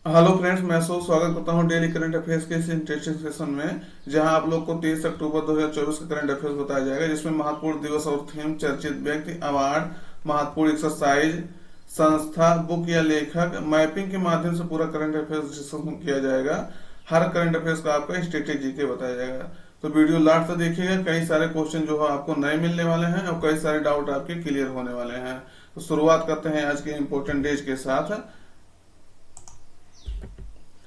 Hello friends, मैं स्वागत करता हूं डेली करंट अफेयर्स के इस इंटरेस्टिंग सेशन में, जहां आप लोग को 23 अक्टूबर 2024 का करंट अफेयर्स बताया जाएगा, जिसमें महत्वपूर्ण दिवस और थीम, चर्चित व्यक्ति, अवार्ड, महत्वपूर्ण एक्सरसाइज, संस्था, बुक या लेखक, मैपिंग के माध्यम से पूरा करंट अफेयर्स डिस्कशन किया जाएगा। हर करंट अफेयर्स का आपका स्ट्रेटेजी के बताया जाएगा। तो वीडियो लास्ट तक देखिएगा। कई सारे क्वेश्चन जो है आपको नए मिलने वाले हैं और कई सारे डाउट आपके क्लियर होने वाले हैं। तो शुरुआत करते हैं आज के इम्पोर्टेंट डेज के साथ।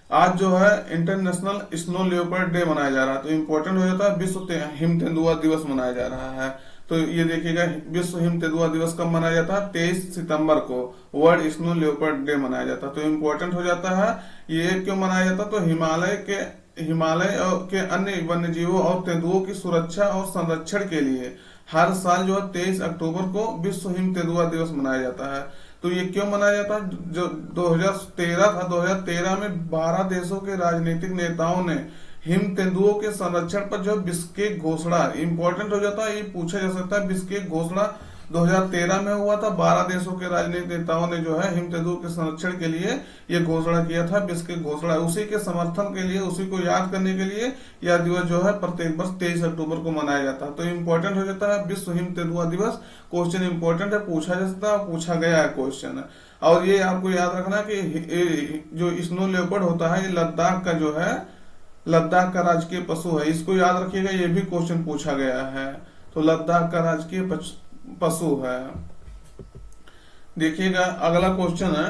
आज जो है इंटरनेशनल स्नो लेपर्ड डे मनाया जा रहा है। तो इम्पोर्टेंट हो जाता है, विश्व हिम तेंदुआ दिवस मनाया जा रहा है। तो ये देखिएगा, विश्व हिम तेंदुआ दिवस कब मनाया जाता है? 23 सितंबर को वर्ल्ड स्नो लेपर्ड डे मनाया जाता है। तो इम्पोर्टेंट हो जाता है। ये क्यों मनाया जाता है? तो हिमालय के अन्य वन्य जीवों और तेंदुओं की सुरक्षा और संरक्षण के लिए हर साल जो है 23 अक्टूबर को विश्व हिम तेंदुआ दिवस मनाया जाता है। तो ये क्यों मनाया जाता है? जो 2013 था, 2013 में 12 देशों के राजनीतिक नेताओं ने हिम तेंदुओं के संरक्षण पर जो बिस्केक घोषणा, इंपॉर्टेंट हो जाता है, ये पूछा जा सकता है। बिस्केक घोषणा 2013 में हुआ था। 12 देशों के राजनीतिक नेताओं ने जो है हिम तेंदुओं के संरक्षण के लिए ये घोषणा किया था, बिस्केक घोषणा। उसी के समर्थन के लिए, उसी को याद करने के लिए यह दिवस जो है प्रत्येक वर्ष 23 अक्टूबर को मनाया जाता है। तो इम्पोर्टेंट हो जाता है विश्व हिम तेंदुआ दिवस। क्वेश्चन इंपॉर्टेंट है, पूछा जा सकता है, पूछा गया है क्वेश्चन। और ये आपको याद रखना कि जो स्नो लेपर्ड होता है, ये लद्दाख का जो है, लद्दाख का राजकीय पशु है। इसको याद रखिएगा, ये भी क्वेश्चन पूछा गया है। तो लद्दाख का राजकीय पशु है। देखिएगा, अगला क्वेश्चन है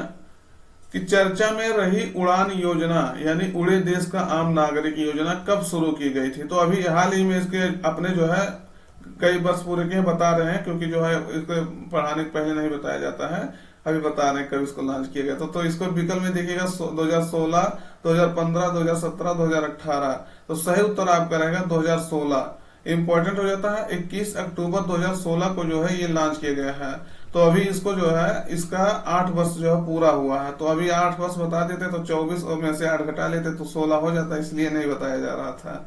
कि चर्चा में रही उड़ान योजना, यानी उड़े देश का आम नागरिक योजना कब शुरू की गई थी? तो अभी हाल ही में इसके अपने जो है कई वर्ष पूरे के बता रहे हैं, क्योंकि जो है इसको पढ़ाने के पहले नहीं बताया जाता है। अभी बता रहे हैं कब इसको लॉन्च किया गया था। तो इसको विकल्प में देखिएगा 2016, 2015, 2017, 2018। तो सही उत्तर आपका रहेगा 2016। इंपॉर्टेंट हो जाता है, 21 अक्टूबर 2016 को जो है ये लॉन्च किया गया है। तो अभी इसको जो है, इसका 8 वर्ष जो है पूरा हुआ है। तो अभी 8 वर्ष बता देते तो 24 और में से 8 घटा लेते तो 16 हो जाता, इसलिए नहीं बताया जा रहा था।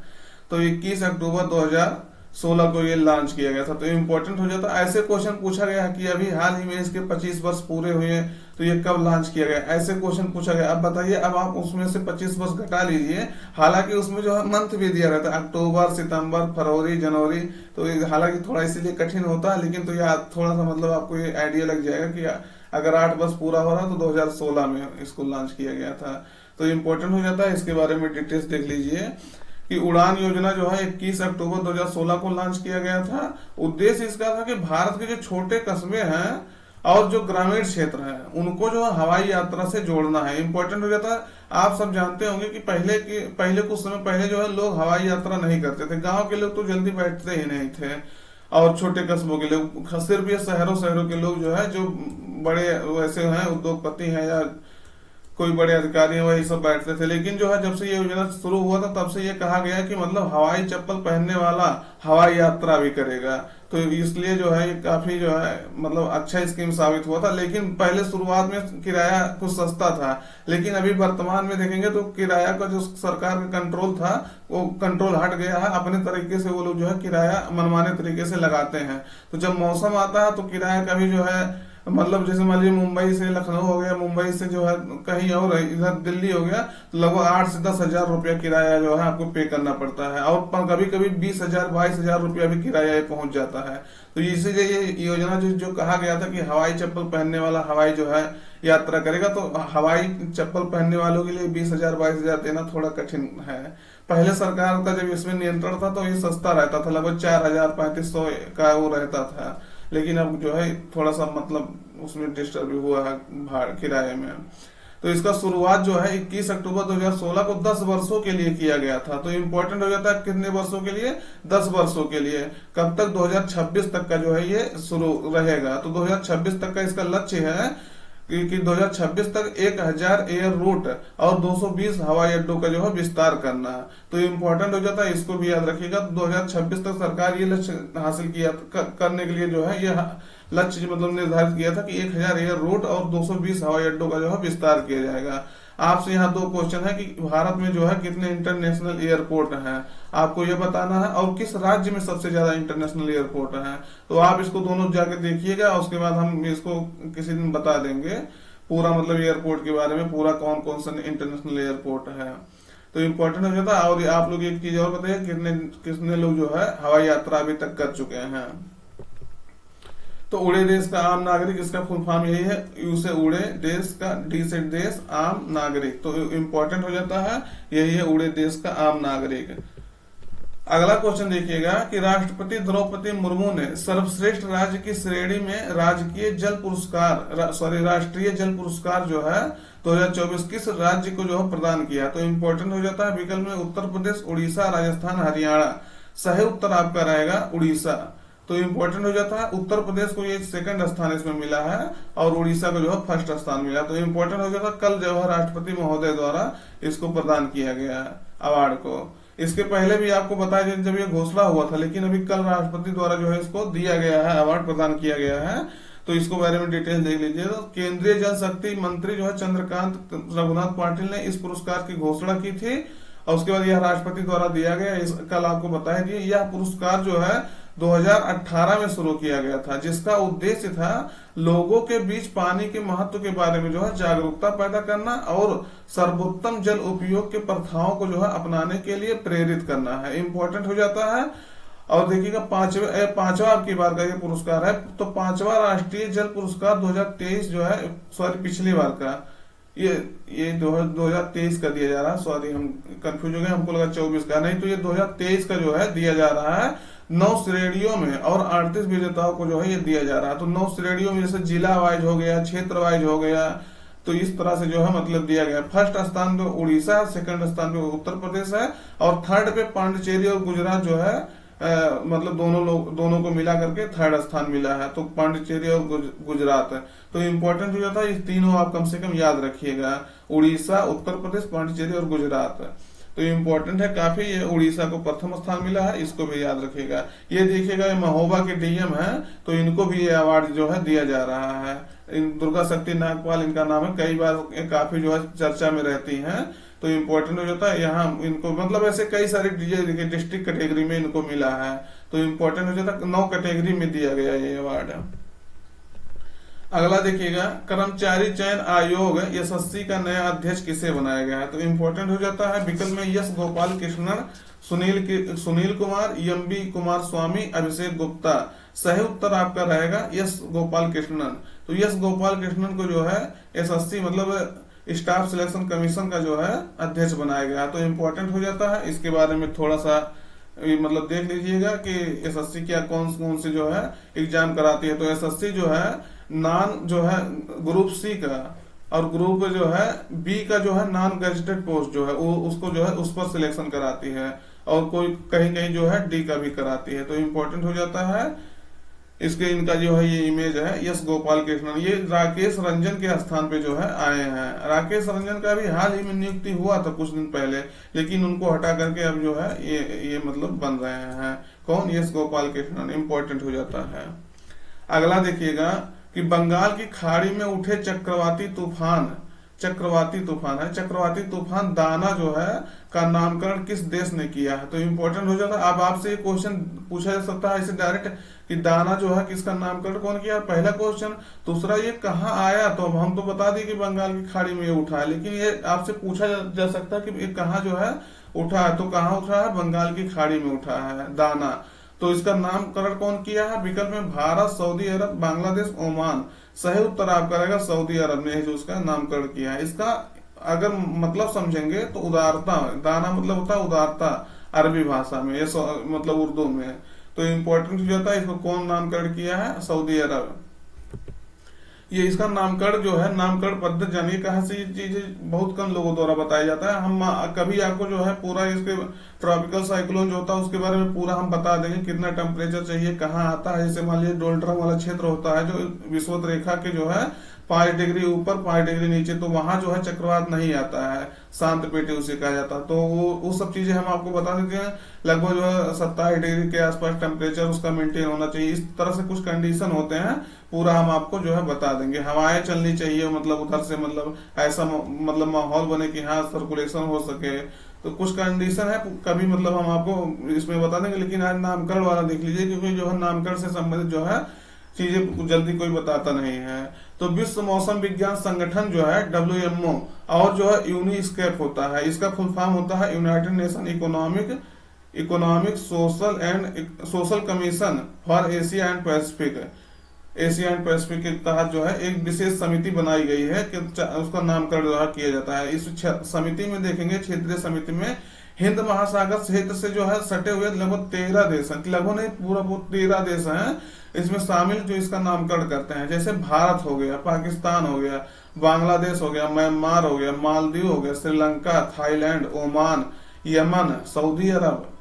तो 21 अक्टूबर 2016 को ये लॉन्च किया गया था। तो इम्पोर्टेंट हो जाता है। ऐसे क्वेश्चन पूछा गया है कि अभी हाल ही में इसके 25 वर्ष पूरे हुए हैं, तो ये कब लॉन्च किया गया, ऐसे क्वेश्चन पूछा गया। अब बताइए, अब आप उसमें से 25 वर्ष घटा लीजिए। हालांकि उसमें जो है मंथ भी दिया रहता है, अक्टूबर, सितंबर, फरवरी, जनवरी। तो हालांकि थोड़ा इसीलिए कठिन होता है, लेकिन तो यार थोड़ा सा मतलब आपको ये आइडिया लग जाएगा कि अगर 8 वर्ष पूरा हो रहा तो 2016 में इसको लॉन्च किया गया था। तो इम्पोर्टेंट हो जाता है, इसके बारे में डिटेल्स देख लीजिए कि उड़ान योजना जो है 21 अक्टूबर 2016 को लॉन्च किया गया था। उद्देश्य इसका था कि भारत के जो छोटे कस्बे हैं और जो ग्रामीण क्षेत्र हैं, उनको जो है हवाई यात्रा से जोड़ना है। इंपॉर्टेंट हो जाता है। आप सब जानते होंगे कि पहले कुछ समय पहले जो है लोग हवाई यात्रा नहीं करते थे। गांव के लोग तो जल्दी बैठते ही नहीं थे, और छोटे कस्बों के लोग, सिर्फ ये शहरों के लोग जो है, जो बड़े वैसे हैं, उद्योगपति हैं या कोई बड़े अधिकारी हैं, वही सब बैठते थे। लेकिन जो है जब से ये योजना शुरू हुआ था, तब से ये कहा गया कि मतलब हवाई चप्पल पहनने वाला हवाई यात्रा भी करेगा। तो इसलिए जो है ये काफी जो है मतलब अच्छा स्कीम साबित हुआ था। लेकिन पहले शुरुआत में किराया कुछ सस्ता था, लेकिन अभी वर्तमान में देखेंगे तो किराया का जो सरकार का कंट्रोल था, वो कंट्रोल हट गया है। अपने तरीके से वो लोग जो है किराया मनमाने तरीके से लगाते हैं। तो जब मौसम आता है तो किराया का भी जो है, मतलब जैसे मान लीजिए मुंबई से लखनऊ हो गया, मुंबई से जो है कहीं और इधर दिल्ली हो गया, तो लगभग 8 से 10 हजार रुपया किराया जो है आपको पे करना पड़ता है। और कभी कभी 20 हजार 22 हजार रुपया भी किराया पहुंच जाता है। तो इसीलिए ये योजना जो कहा गया था कि हवाई चप्पल पहनने वाला हवाई जो है यात्रा करेगा, तो हवाई चप्पल पहनने वालों के लिए 20 हजार 22 हजार देना थोड़ा कठिन है। पहले सरकार का जब इसमें नियंत्रण था तो ये सस्ता रहता था, लगभग 4,000 3500 का वो रहता था। लेकिन अब जो है थोड़ा सा मतलब उसमें डिस्टर्ब हुआ है किराए में। तो इसका शुरुआत जो है 21 अक्टूबर 2016 को 10 वर्षों के लिए किया गया था। तो इम्पोर्टेंट हो जाता है कितने वर्षों के लिए? 10 वर्षों के लिए। कब तक? 2026 तक का जो है ये शुरू रहेगा। तो 2026 तक का इसका लक्ष्य है कि 2026 तक 1000 एयर रूट और 220 हवाई अड्डों का जो है विस्तार करना है। तो इम्पोर्टेंट हो जाता है, इसको भी याद रखिएगा। 2026 तक सरकार ये लक्ष्य हासिल किया करने के लिए जो है ये लक्ष्य मतलब निर्धारित किया था कि 1000 एयर रूट और 220 हवाई अड्डों का जो है विस्तार किया जाएगा। आपसे यहाँ दो क्वेश्चन है कि भारत में जो है कितने इंटरनेशनल एयरपोर्ट हैं, आपको ये बताना है, और किस राज्य में सबसे ज्यादा इंटरनेशनल एयरपोर्ट हैं। तो आप इसको दोनों जाके देखिएगा, उसके बाद हम इसको किसी दिन बता देंगे। पूरा मतलब एयरपोर्ट के बारे में, पूरा कौन कौन सा इंटरनेशनल एयरपोर्ट है। तो इम्पोर्टेंट हो जाता है। और आप लोग एक चीज और बताइए, कितने कितने लोग जो है हवाई यात्रा अभी तक कर चुके हैं। तो उड़े देश का आम नागरिक, इसका फुल फॉर्म यही है, यू से उड़े देश का, डी से देश, आम नागरिक। तो इम्पोर्टेंट हो जाता है, यही है उड़े देश का आम नागरिक। अगला क्वेश्चन देखिएगा कि राष्ट्रपति द्रौपदी मुर्मू ने सर्वश्रेष्ठ राज्य की श्रेणी में राजकीय जल पुरस्कार राष्ट्रीय जल पुरस्कार जो है 2024 किस राज्य को जो है प्रदान किया। तो इम्पोर्टेंट हो जाता है विकल्प में उत्तर प्रदेश, उड़ीसा, राजस्थान, हरियाणा। सही उत्तर आपका रहेगा उड़ीसा। तो इम्पोर्टेंट हो जाता है, उत्तर प्रदेश को ये सेकंड स्थान इसमें मिला है और उड़ीसा को जो है फर्स्ट स्थान मिला। तो इम्पोर्टेंट हो जाता है, कल जो है राष्ट्रपति महोदय द्वारा इसको प्रदान किया गया है अवार्ड को। इसके पहले भी आपको बताया जब ये घोषणा हुआ था, लेकिन अभी कल राष्ट्रपति द्वारा जो है इसको दिया गया है, अवार्ड प्रदान किया गया है। तो इसको बारे में डिटेल देख लीजिए। तो केंद्रीय जल शक्ति मंत्री जो है चंद्रकांत रघुनाथ पाटिल ने इस पुरस्कार की घोषणा की थी और उसके बाद यह राष्ट्रपति द्वारा दिया गया। कल आपको बताया दिए, यह पुरस्कार जो है 2018 में शुरू किया गया था, जिसका उद्देश्य था लोगों के बीच पानी के महत्व के बारे में जो है जागरूकता पैदा करना और सर्वोत्तम जल उपयोग के प्रथाओं को जो है अपनाने के लिए प्रेरित करना है। इम्पोर्टेंट हो जाता है। और देखिएगा पांचवा आपकी बार का ये पुरस्कार है। तो पांचवा राष्ट्रीय जल पुरस्कार 2023 जो है, सॉरी पिछली बार का, ये 2023 का दिया जा रहा है। सॉरी हम कंफ्यूज हो गए, हमको लगा 24 का, नहीं तो ये 2023 का जो है दिया जा रहा है। 9 श्रेणियों में और 38 विजेताओं को जो है ये दिया जा रहा है। तो 9 श्रेणियों में जैसे जिला वाइज हो गया, क्षेत्र वाइज हो गया, तो इस तरह से जो है मतलब दिया गया। फर्स्ट स्थान पे उड़ीसा, सेकंड स्थान पे उत्तर प्रदेश है और थर्ड पे पांडिचेरी और गुजरात जो है मतलब दोनों को मिला करके थर्ड स्थान मिला है। तो पांडिचेरी और गुजरात है। तो इम्पोर्टेंट हो जाता है, इस तीनों आप कम से कम याद रखिएगा, उड़ीसा, उत्तर प्रदेश, पांडिचेरी और गुजरात। तो इम्पोर्टेंट है काफी। ये उड़ीसा को प्रथम स्थान मिला है, इसको भी याद रखिएगा। ये देखिएगा, ये महोबा के डीएम है, तो इनको भी ये अवार्ड जो है दिया जा रहा है। दुर्गा शक्ति नागपाल इनका नाम है, कई बार काफी जो है चर्चा में रहती हैं। तो इम्पोर्टेंट हो जाता है, यहाँ इनको मतलब ऐसे कई सारे डिस्ट्रिक्ट कैटेगरी में इनको मिला है। तो इम्पोर्टेंट हो जाता है, 9 कैटेगरी में दिया गया ये अवार्ड। अगला देखिएगा, कर्मचारी चयन आयोग एसएससी का नया अध्यक्ष किसे बनाया गया है। तो इम्पोर्टेंट हो जाता है विकल्प में यस गोपाल कृष्णन, सुनील कुमार, एमबी कुमार स्वामी, अभिषेक गुप्ता। सही उत्तर आपका रहेगा यस गोपाल कृष्णन। तो यस गोपाल कृष्णन को जो है एसएससी मतलब स्टाफ सिलेक्शन कमीशन का जो है अध्यक्ष बनाया गया। तो इम्पोर्टेंट हो जाता है, इसके बारे में थोड़ा सा मतलब देख लीजिएगा कि एसएससी क्या कौन कौन से जो है एग्जाम कराती है। तो एसएससी जो है नॉन जो है ग्रुप सी का और ग्रुप जो है बी का जो है नॉन गजेटेड पोस्ट जो है वो उसको जो है उस पर सिलेक्शन कराती है और कोई कहीं कहीं जो है डी का भी कराती है। तो इम्पोर्टेंट हो जाता है। इसके इनका जो है ये इमेज है यस गोपाल कृष्णन, ये राकेश रंजन के स्थान पे जो है आए हैं। राकेश रंजन का भी हाल ही में नियुक्ति हुआ था कुछ दिन पहले, लेकिन उनको हटा करके अब जो है ये मतलब बन रहे हैं। कौन? यस गोपाल कृष्णन। इम्पोर्टेंट हो जाता है। अगला देखिएगा कि बंगाल की खाड़ी में उठे चक्रवाती तूफान है। चक्रवाती तूफान दाना जो है का नामकरण किस देश ने किया है। तो इम्पोर्टेंट हो जाता है। अब आपसे ये क्वेश्चन पूछा जा सकता है ऐसे डायरेक्ट कि दाना जो है किसका नामकरण कौन किया, पहला क्वेश्चन। दूसरा, ये कहाँ आया, तो अब हम तो बता दिए कि बंगाल की खाड़ी में ये उठा है, लेकिन ये आपसे पूछा जा सकता है कि ये कहाँ जो है उठा है। तो कहाँ उठा है? बंगाल की खाड़ी में उठा है दाना। तो इसका नामकरण कौन किया है? विकल्प में भारत, सऊदी अरब, बांग्लादेश, ओमान। सही उत्तर आपका रहेगा सऊदी अरब ने जो उसका नामकरण किया है। इसका अगर मतलब समझेंगे तो उदारता, दाना मतलब होता है उदारता अरबी भाषा में, ये मतलब उर्दू में। तो इम्पोर्टेंट हो जाता है, इसको कौन नामकरण किया है? सऊदी अरब। ये इसका नामकरण जो है, नामकरण पद्धति जानिए कहाँ से, ये चीजें बहुत कम लोगों द्वारा बताया जाता है। हम कभी आपको जो है पूरा इसके ट्रॉपिकल साइक्लोन जो होता है उसके बारे में पूरा हम बता देंगे, कितना टेम्परेचर चाहिए, कहाँ आता है। जैसे मान लीजिए डोल्ड्रम वाला क्षेत्र होता है जो विषुवत रेखा के जो है 5 डिग्री ऊपर 5 डिग्री नीचे, तो वहां जो है चक्रवात नहीं आता है, शांत पेटी उसे कहा जाता है। तो वो सब चीजें हम आपको बता देते हैं। लगभग जो है 27 डिग्री के आसपास टेम्परेचर उसका मेंटेन होना चाहिए। इस तरह से कुछ कंडीशन होते हैं, पूरा हम आपको जो है बता देंगे। हवाएं चलनी चाहिए, मतलब उधर से मतलब ऐसा मतलब माहौल बने कि हाँ सर्कुलेशन हो सके। तो कुछ कंडीशन है, कभी मतलब हम आपको इसमें बता देंगे। लेकिन आज नामकरण वाला देख लीजिए, क्योंकि जो है नामकरण से संबंधित जो है चीजें जल्दी कोई बताता नहीं है। तो विश्व मौसम विज्ञान संगठन जो है WMO, और जो है यूनिस्केप होता है, इसका फुल फॉर्म होता है United nation economic social commission for Asia and Pacific. Asia and Pacific के तहत जो है एक विशेष समिति बनाई गई है कि उसका नामकरण जो है किया जाता है। इस समिति में देखेंगे, क्षेत्रीय समिति में हिंद महासागर क्षेत्र से जो है सटे हुए लगभग 13 देश हैं, लगभग नहीं पूरा 13 देश हैं इसमें शामिल, जो इसका नामकरण करते हैं। जैसे भारत हो गया, पाकिस्तान हो गया, बांग्लादेश हो गया, म्यांमार हो गया, मालदीव हो गया, श्रीलंका, थाईलैंड, ओमान, यमन, सऊदी अरब,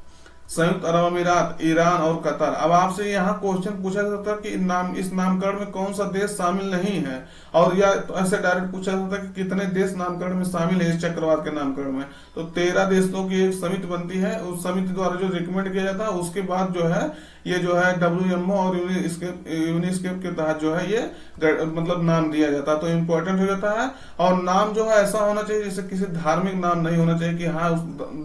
संयुक्त अरब अमीरात, ईरान और कतर। अब आपसे यहाँ क्वेश्चन पूछा जाता है कि इस नामकरण में कौन सा देश शामिल नहीं है, और या तो ऐसे डायरेक्ट पूछा जाता है कि कितने देश नामकरण में शामिल है इस चक्रवात के नामकरण में। तो 13 देशों की एक समिति बनती है, उस समिति द्वारा जो रिकमेंड किया जाता है उसके बाद जो है ये जो है WMO और यूनिस्केप के तहत जो है ये मतलब नाम दिया जाता है। तो इम्पोर्टेंट हो जाता है। और नाम जो है ऐसा होना चाहिए जैसे किसी धार्मिक नाम नहीं होना चाहिए कि हाँ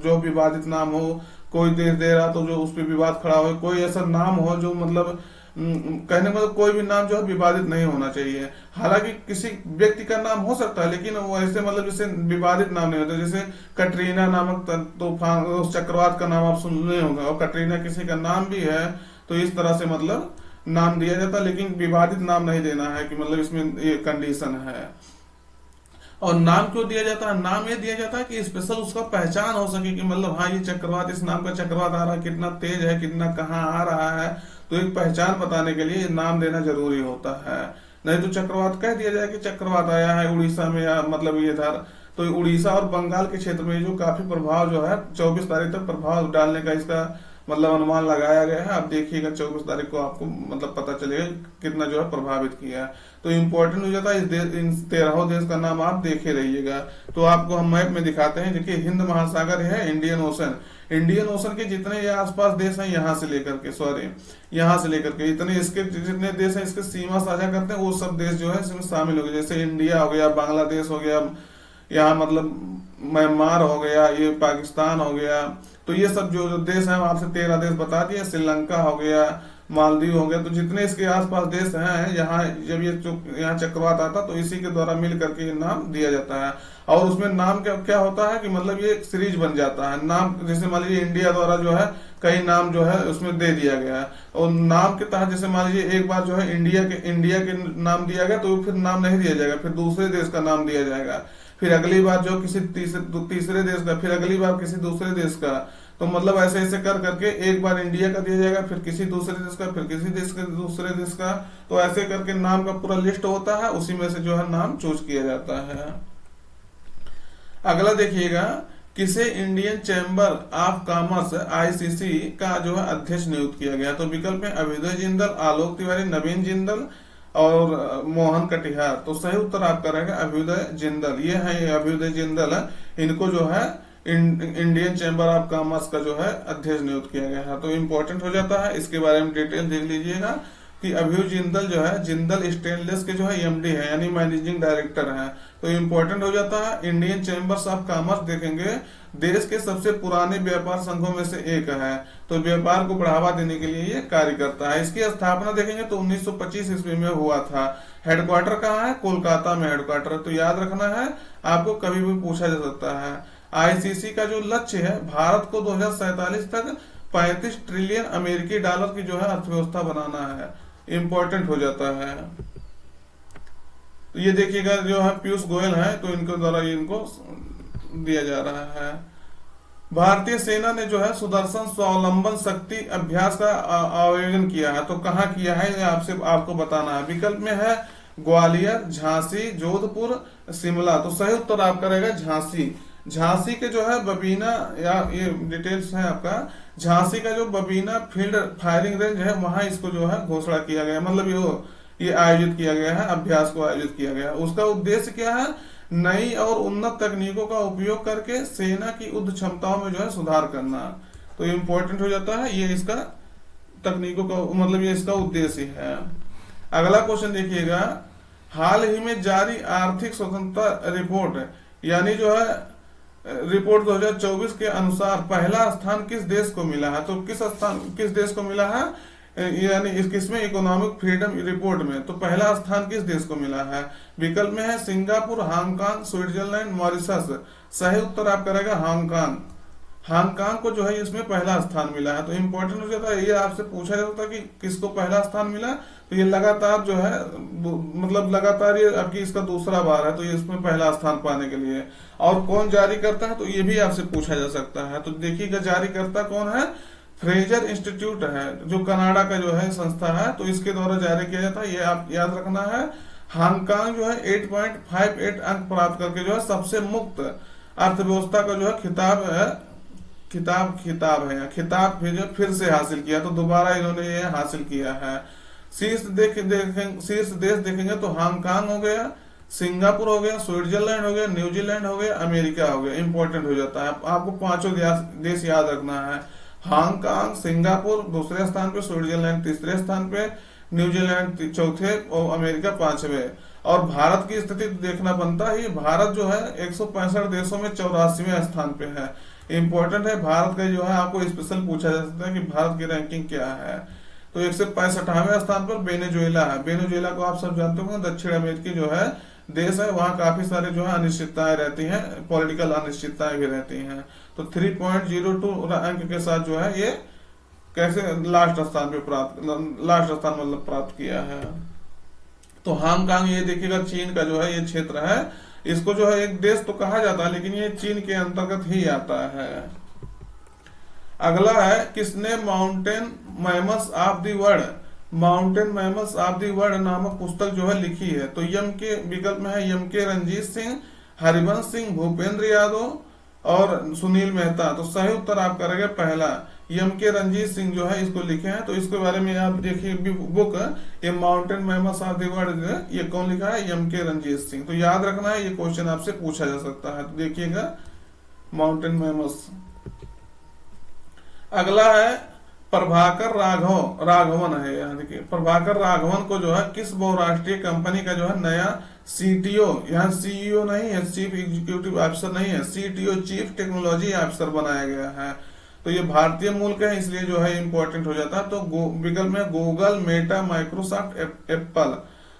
जो विवादित नाम हो, कोई देश दे रहा तो जो उस पर विवाद खड़ा हो, कोई ऐसा नाम हो जो मतलब कहने मतलब कोई भी नाम जो है विवादित नहीं होना चाहिए। हालांकि किसी व्यक्ति का नाम हो सकता है लेकिन वो ऐसे मतलब जैसे विवादित नाम नहीं होता। जैसे कटरीना नामक तूफान, उस चक्रवात का नाम आप सुने होंगे, और कटरीना किसी का नाम भी है, तो इस तरह से मतलब नाम दिया जाता है, लेकिन विवादित नाम नहीं देना है कि मतलब इसमें ये कंडीशन है। और नाम क्यों दिया जाता है? नाम ये दिया जाता है कि स्पेशल उसका पहचान हो सके कि मतलब हाँ ये चक्रवात, इस नाम का चक्रवात आ रहा है, कितना तेज है, कितना कहाँ आ रहा है, तो एक पहचान बताने के लिए नाम देना जरूरी होता है। नहीं तो चक्रवात कह दिया जाए कि चक्रवात आया है उड़ीसा में, या मतलब ये था, तो उड़ीसा और बंगाल के क्षेत्र में जो काफी प्रभाव जो है 24 तारीख तक प्रभाव डालने का इसका मतलब अनुमान लगाया गया है। आप देखिएगा 24 तारीख को आपको मतलब पता चलेगा कितना जो है प्रभावित किया है। तो इम्पोर्टेंट हो जाता है इन 13 देश का नाम आप देखे रहिएगा। तो आपको हम मैप में दिखाते हैं। देखिए हिंद महासागर है, इंडियन ओशन के जितने ये आसपास देश हैं यहाँ से लेकर के इतने इसके जितने देश हैं इसके सीमा साझा करते हैं, वो सब देश जो है इसमें शामिल हो गए। जैसे इंडिया हो गया, बांग्लादेश हो गया, यहाँ मतलब म्यांमार हो गया, ये पाकिस्तान हो गया। तो ये सब जो देश हैं आपसे 13 देश बता दिए, श्रीलंका हो गया, मालदीव हो गया। तो जितने इसके आसपास देश हैं, यहाँ जब ये यहाँ चक्रवात आता तो इसी के द्वारा मिल करके ये नाम दिया जाता है। और उसमें नाम क्या होता है कि मतलब ये एक सीरीज बन जाता है नाम। जैसे मान लीजिए इंडिया द्वारा जो है कई नाम जो है उसमें दे दिया गया है, और नाम के तहत जैसे मान लीजिए एक बार जो है इंडिया के नाम दिया गया तो फिर नाम नहीं दिया जाएगा, फिर दूसरे देश का नाम दिया जाएगा, फिर अगली बार जो किसी तीसरे देश का, फिर अगली बार किसी दूसरे देश का। तो मतलब ऐसे ऐसे कर करके एक बार इंडिया का दिया जाएगा, फिर किसी दूसरे देश का, फिर किसी देश के दूसरे देश का। तो ऐसे करके नाम का पूरा लिस्ट होता है, उसी में से जो है नाम चूज किया जाता है। अगला देखिएगा, किसे Indian chamber of commerce ICC का जो है अध्यक्ष नियुक्त किया गया। तो विकल्प में अभ्युदय जिंदल, आलोक तिवारी, नवीन जिंदल और मोहन कटिहार। तो सही उत्तर आपका रहेगा अभ्युदय जिंदल। ये है अभ्युदय जिंदल है, इनको जो है इंडियन चैम्बर ऑफ कॉमर्स का जो है अध्यक्ष नियुक्त किया गया है। तो इम्पोर्टेंट हो जाता है, इसके बारे में डिटेल देख लीजिएगा कि अभ्युदय जिंदल जो है जिंदल स्टेनलेस के जो है MD है, यानी मैनेजिंग डायरेक्टर है। तो इम्पोर्टेंट हो जाता है। इंडियन चैम्बर्स ऑफ कॉमर्स देखेंगे देश के सबसे पुराने व्यापार संघों में से एक है। तो व्यापार को बढ़ावा देने के लिए ये कार्य करता है। इसकी स्थापना देखेंगे तो 1925 ईस्वी में हुआ था। हेडक्वार्टर कहाँ है? कोलकाता में हेडक्वार्टर। तो याद रखना है, आपको कभी भी पूछा जा सकता है। ICC का जो लक्ष्य है भारत को 2047 तक 35 ट्रिलियन अमेरिकी डॉलर की जो है अर्थव्यवस्था बनाना है। इम्पोर्टेंट हो जाता है। तो ये देखिएगा जो है पीयूष गोयल है, तो इनके द्वारा इनको दिया जा रहा है। भारतीय सेना ने जो है सुदर्शन स्वावलंबन शक्ति अभ्यास का आयोजन किया है। तो कहाँ किया है ये आपको बताना है। विकल्प में है ग्वालियर, झांसी, जोधपुर, शिमला। तो सही उत्तर आपका रहेगा झांसी। झांसी के जो है बबीना, या ये डिटेल्स है आपका, झांसी का जो बबीना फील्ड फायरिंग रेंज है वहां इसको जो है घोषणा किया गया, मतलब ये आयोजित किया गया है, अभ्यास को आयोजित किया गया है। उसका उद्देश्य क्या है? नई और उन्नत तकनीकों का उपयोग करके सेना की युद्ध क्षमताओं में जो है सुधार करना। तो इम्पोर्टेंट हो जाता है, ये इसका तकनीकों का मतलब ये इसका उद्देश्य है। अगला क्वेश्चन देखिएगा, हाल ही में जारी आर्थिक स्वतंत्रता रिपोर्ट यानी जो है रिपोर्ट 2024 के अनुसार पहला स्थान किस देश को मिला है? तो किस देश को मिला है? यानी इसमें इकोनॉमिक फ्रीडम रिपोर्ट में तो पहला स्थान किस देश को मिला है? विकल्प में है सिंगापुर, हांगकांग, स्विट्जरलैंड, मॉरिशस। सही उत्तर आपका रहेगा हांगकांग। हांगकांग को जो है इसमें पहला स्थान मिला है। तो इम्पोर्टेंट हो जाता है, ये आपसे पूछा जाता है कि किसको पहला स्थान मिला, तो ये लगातार जो है मतलब लगातार ये आपकी इसका दूसरा बार है, तो ये इसमें पहला स्थान पाने के लिए। और कौन जारी करता है, तो ये भी आपसे पूछा जा सकता है। तो देखिएगा जारी करता कौन है, फ्रेजर इंस्टीट्यूट है, जो कनाडा का जो है संस्था है, तो इसके द्वारा जारी किया जाता है, ये आप याद रखना है। हांगकांग जो है 8.58 अंक प्राप्त करके जो है सबसे मुक्त अर्थव्यवस्था का जो है खिताब है, खिताब फिर से हासिल किया, तो दोबारा इन्होंने ये हासिल किया है। शीर्ष देश देखेंगे तो हांगकांग हो गया, सिंगापुर हो गया, स्विट्जरलैंड हो गया, न्यूजीलैंड हो गया, अमेरिका हो गया। इंपॉर्टेंट हो जाता है, आपको पांचों देश याद रखना है। हांगकांग, सिंगापुर दूसरे स्थान पे, स्विट्जरलैंड तीसरे स्थान पे, न्यूजीलैंड चौथे और अमेरिका पांचवें। और भारत की स्थिति देखना बनता है, भारत जो है 165 देशों में 84वें स्थान पे है। इंपॉर्टेंट है भारत का जो है, आपको स्पेशल पूछा जा सकता है कि भारत की रैंकिंग क्या है। तो 165वें स्थान पर वेनेजुएला है। वेनेजुएला को आप सब जानते होंगे, दक्षिण अमेरिकी जो है देश है, वहाँ काफी सारे जो है अनिश्चितताएं रहती हैं, पॉलिटिकल अनिश्चितताएं भी रहती हैं। तो 3.02 अंक के साथ जो है ये कैसे लास्ट स्थान मतलब प्राप्त किया है। तो हांगकांग ये देखिएगा चीन का जो है ये क्षेत्र है, इसको जो है एक देश तो कहा जाता है, लेकिन ये चीन के अंतर्गत ही आता है। अगला है, किसने mountain mammals of the world नामक पुस्तक जो है लिखी है? तो यम के विकल्प में है यम के रंजीत सिंह, हरिवंश सिंह, भूपेंद्र यादव और सुनील मेहता। तो सही उत्तर आपका रहेगा पहला, यम के रंजीत सिंह जो है इसको लिखे हैं। तो इसके बारे में आप देखिए बुक, ये mountain mammals of the world, ये कौन लिखा है? यम के रंजीत सिंह। तो याद रखना है, ये क्वेश्चन आपसे पूछा जा सकता है। तो देखिएगा माउंटेन मैमल्स। अगला है प्रभाकर राघवन है, यानी कि प्रभाकर राघवन को जो है किस बहुराष्ट्रीय कंपनी का जो है नया सीटीओ, यहाँ सीईओ नहीं है, चीफ एग्जीक्यूटिव ऑफिसर नहीं है, सीटीओ चीफ टेक्नोलॉजी ऑफिसर बनाया गया है। तो ये भारतीय मूल के हैं, इसलिए जो है इंपॉर्टेंट हो जाता है। तो विकल्प में गूगल, मेटा, माइक्रोसॉफ्ट, एप्पल।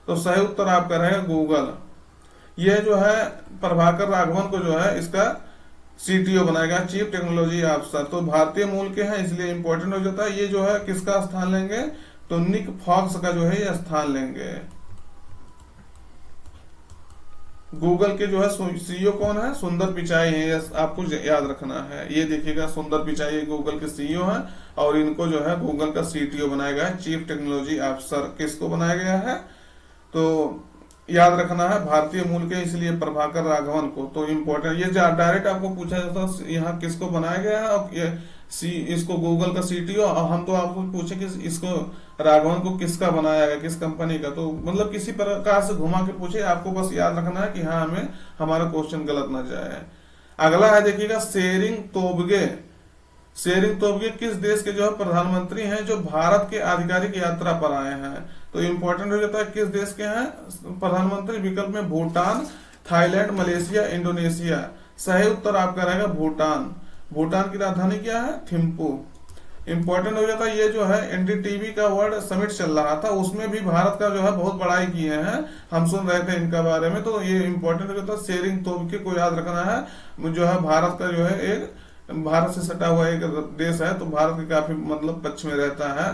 तो सही उत्तर आपका रहेगा गूगल। ये जो है प्रभाकर राघवन को जो है इसका सीटीओ बनाएगा, चीफ टेक्नोलॉजी ऑफिसर। तो भारतीय मूल के हैं, इसलिए इंपॉर्टेंट हो जाता है। ये जो है किसका स्थान लेंगे? तो निक फॉक्स का जो है ये स्थान लेंगे। गूगल के जो है सीईओ कौन है? सुंदर पिचाई है, आपको याद रखना है। ये देखिएगा सुंदर पिचाई गूगल के सीईओ हैं, और इनको जो है गूगल का सीटीओ बनाया गया है, चीफ टेक्नोलॉजी ऑफिसर किसको बनाया गया है? तो याद रखना है भारतीय मूल के, इसलिए प्रभाकर राघवन को। तो इम्पोर्टेंट, ये डायरेक्ट आपको पूछा जाता है यहाँ किसको बनाया गया है, और ये इसको गूगल का सीटीओ, और हम तो आपको पूछे कि इसको राघवन को किसका बनाया गया, किस कंपनी का। तो मतलब किसी प्रकार से घुमा के पूछे, आपको बस याद रखना है कि हाँ हमें हमारा क्वेश्चन गलत ना जाए। अगला है देखिएगा शेरिंग तोब्गे किस देश के जो है प्रधानमंत्री हैं जो भारत के आधिकारिक यात्रा पर आए हैं? तो इम्पोर्टेंट हो जाता है किस देश के हैं प्रधानमंत्री? विकल्प में भूटान, थाईलैंड, मलेशिया, इंडोनेशिया। सही उत्तर आपका रहेगा भूटान। भूटान की राजधानी क्या है? थिम्पू। इंपॉर्टेंट हो जाता है, ये जो है एनडीटीवी का वर्ल्ड समिट चल रहा था, उसमें भी भारत का जो है बहुत बड़ाई किए हैं, हम सुन रहे थे इनका बारे में। तो ये इंपॉर्टेंट हो जाता है, शेरिंग तोब्गे को याद रखना है। जो है भारत का जो है एक भारत से सटा हुआ एक देश है, तो भारत के काफी मतलब पक्ष में रहता है।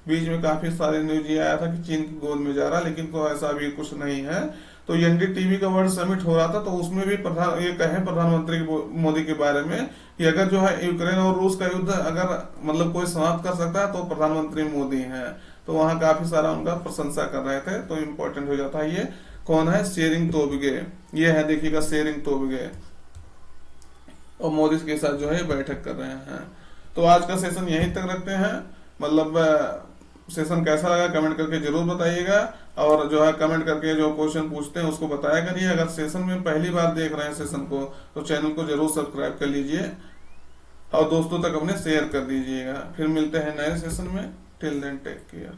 बीच में काफी सारे न्यूज ये आया था कि चीन की गोद में जा रहा, लेकिन तो ऐसा भी कुछ नहीं है। तो एनडीटीवी का वर्ल्ड समिट हो रहा था, तो उसमें भी ये कहे प्रधानमंत्री मोदी के बारे में कि अगर जो है यूक्रेन और रूस का युद्ध अगर मतलब कोई समाप्त कर सकता है तो प्रधानमंत्री मोदी है। तो वहां काफी सारा उनका प्रशंसा कर रहे थे। तो इम्पोर्टेंट हो जाता है, ये कौन है? शेरिंग तोब्गे। ये है देखिएगा शेरिंग तोब्गे, और मोदी के साथ जो है बैठक कर रहे हैं। तो आज का सेशन यहीं तक रखते हैं। मतलब सेशन कैसा लगा कमेंट करके जरूर बताइएगा, और जो है कमेंट करके जो क्वेश्चन पूछते हैं उसको बताया करिए। अगर सेशन में पहली बार देख रहे हैं सेशन को, तो चैनल को जरूर सब्सक्राइब कर लीजिए और दोस्तों तक अपने शेयर कर दीजिएगा। फिर मिलते हैं नए सेशन में। Till then take care.